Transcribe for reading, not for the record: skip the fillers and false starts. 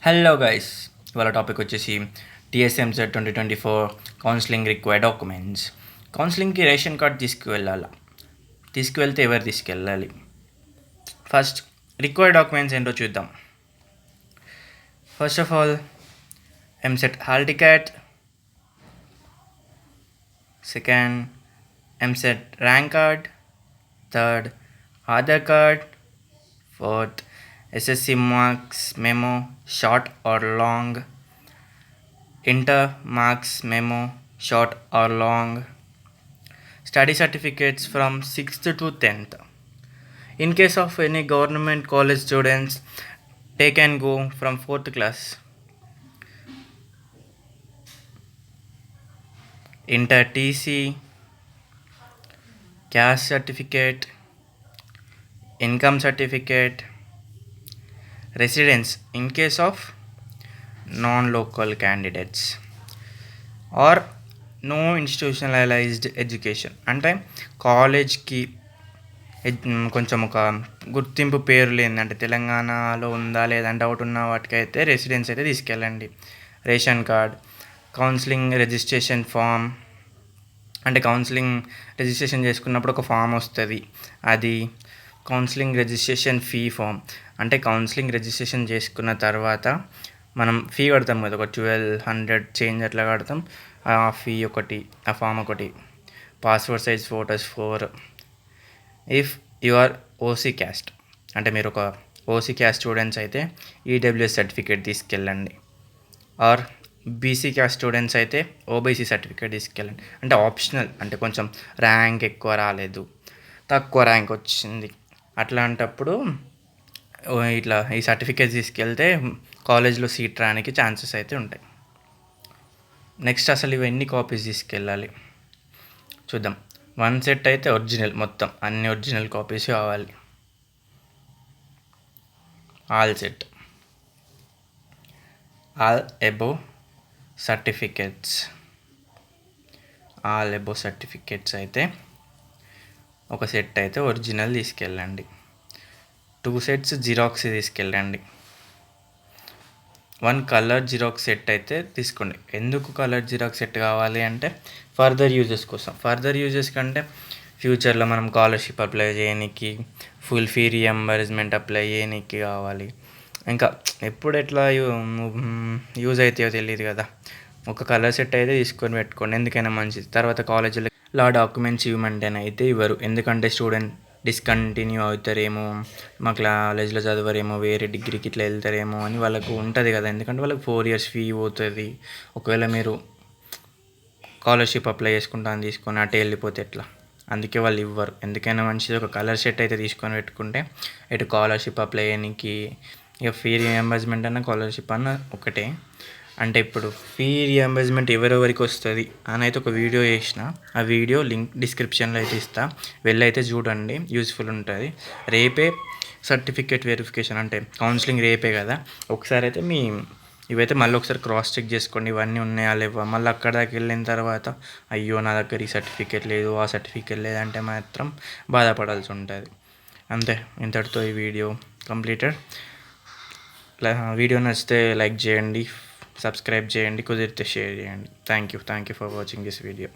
Hello guys, ఇవాళ topic వచ్చేసి TS EAMCET 2024 counselling required documents. కౌన్సిలింగ్కి రేషన్ కార్డ్ తీసుకువెళ్తే ఎవరు తీసుకెళ్ళాలి? ఫస్ట్ రిక్వైర్డ్ డాక్యుమెంట్స్ ఏంటో చూద్దాం. First of all EAMCET hall ticket, second EAMCET rank card, third Aadhaar card, fourth SSC marks memo short or long, inter marks memo short or long, study certificates from 6th to 10th. In case of any government college students, they can go from 4th class. Inter TC, caste certificate, income certificate, residence in case of non-local candidates, or no institutionalized education అంటే కాలేజ్కి కొంచెం ఒక గుర్తింపు పేరు లేదంటే తెలంగాణలో ఉందా లేదంటే డౌట్ ఉన్న వాటికైతే రెసిడెన్స్ అయితే తీసుకెళ్ళండి. Ration card, counselling registration form, అంటే కౌన్సిలింగ్ రిజిస్ట్రేషన్ చేసుకున్నప్పుడు ఒక ఫామ్ వస్తుంది, అది కౌన్సిలింగ్ రిజిస్ట్రేషన్ ఫీ ఫామ్. అంటే కౌన్సిలింగ్ రిజిస్ట్రేషన్ చేసుకున్న తర్వాత మనం ఫీ కడతాం కదా, ఒక 1200 చేంజ్ అట్లా కడతాం. ఆ ఫీ ఒకటి, ఆ ఫామ్ ఒకటి, passport size photos 4. If you are OC caste, అంటే మీరు ఒక ఓసీ క్యాస్ట్ స్టూడెంట్స్ అయితే ఈడబ్ల్యూఎస్ సర్టిఫికేట్ తీసుకెళ్ళండి. ఆర్ బీసీ క్యాస్ట్ స్టూడెంట్స్ అయితే ఓబీసీ సర్టిఫికేట్ తీసుకెళ్ళండి. అంటే ఆప్షనల్, అంటే కొంచెం ర్యాంక్ ఎక్కువ రాలేదు, తక్కువ ర్యాంక్ వచ్చింది, అట్లాంటప్పుడు ఇట్లా ఈ సర్టిఫికేట్స్ తీసుకెళ్తే కాలేజ్లో సీట్ రానికి ఛాన్సెస్ అయితే ఉంటాయి. నెక్స్ట్ అసలు ఇవి ఎన్ని కాపీస్ తీసుకెళ్ళాలి చూద్దాం. 1 సెట్ అయితే ఒరిజినల్, మొత్తం అన్ని ఒరిజినల్ కాపీస్ కావాలి. All set, all above certificates, all above certificates అయితే ఒక సెట్ అయితే ఒరిజినల్ తీసుకెళ్ళండి. 2 సెట్స్ జిరాక్స్ తీసుకెళ్ళండి. 1 కలర్ జిరాక్స్ సెట్ అయితే తీసుకోండి. ఎందుకు కలర్ జిరాక్స్ సెట్ కావాలి అంటే ఫర్దర్ యూజెస్ కోసం. ఫర్దర్ యూజెస్ కంటే ఫ్యూచర్లో మనం స్కాలర్షిప్ అప్లై చేయడానికి, ఫుల్ ఫీ రియంబర్స్మెంట్ అప్లై చేయడానికి కావాలి. ఇంకా ఎప్పుడు ఎట్లా యూజ్ అవుతాయో తెలియదు కదా. ఒక కలర్ సెట్ అయితే తీసుకొని పెట్టుకోండి, ఎందుకైనా మంచిది. తర్వాత కాలేజీలో డాక్యుమెంట్స్ ఇవ్వమంటేనే అయితే ఇవ్వరు, ఎందుకంటే స్టూడెంట్ డిస్కంటిన్యూ అవుతారేమో, మా కాలేజ్లో చదవరేమో, వేరే డిగ్రీకి ఇట్లా వెళ్తారేమో అని వాళ్ళకు ఉంటుంది కదా. ఎందుకంటే వాళ్ళకి 4 years ఫీ పోతుంది. ఒకవేళ మీరు స్కాలర్షిప్ అప్లై చేసుకుంటా అని తీసుకొని అటే వెళ్ళిపోతే ఎట్లా, అందుకే వాళ్ళు ఇవ్వరు. ఎందుకైనా మంచిది ఒక కలర్ సెట్ అయితే తీసుకొని పెట్టుకుంటే ఇటు స్కాలర్షిప్ అప్లై చేయడానికి, ఇక ఫీ రియంబర్స్మెంట్ అన్న స్కాలర్షిప్ అన్న ఒకటే. అంటే ఇప్పుడు ఫీ రియంబర్స్మెంట్ ఎవరెవరికి వస్తుంది అని అయితే ఒక వీడియో చేసిన, ఆ వీడియో లింక్ డిస్క్రిప్షన్లో అయితే ఇస్తా, వెళ్ళైతే చూడండి, యూస్ఫుల్ ఉంటుంది. రేపే సర్టిఫికేట్ వెరిఫికేషన్, అంటే కౌన్సిలింగ్ రేపే కదా. ఒకసారి అయితే ఇవైతే మళ్ళీ ఒకసారి క్రాస్ చెక్ చేసుకోండి, ఇవన్నీ ఉన్నాయా లేవా. మళ్ళీ అక్కడ దాకా వెళ్ళిన తర్వాత అయ్యో నా దగ్గర ఈ సర్టిఫికేట్ లేదు, ఆ సర్టిఫికేట్ లేదంటే మాత్రం బాధపడాల్సి ఉంటుంది. అంతే, ఇంతటితో ఈ వీడియో కంప్లీటెడ్. వీడియో నచ్చితే లైక్ చేయండి, సబ్స్క్రైబ్ చేయండి, కుదిరితే షేర్ చేయండి. Thank you for watching this video.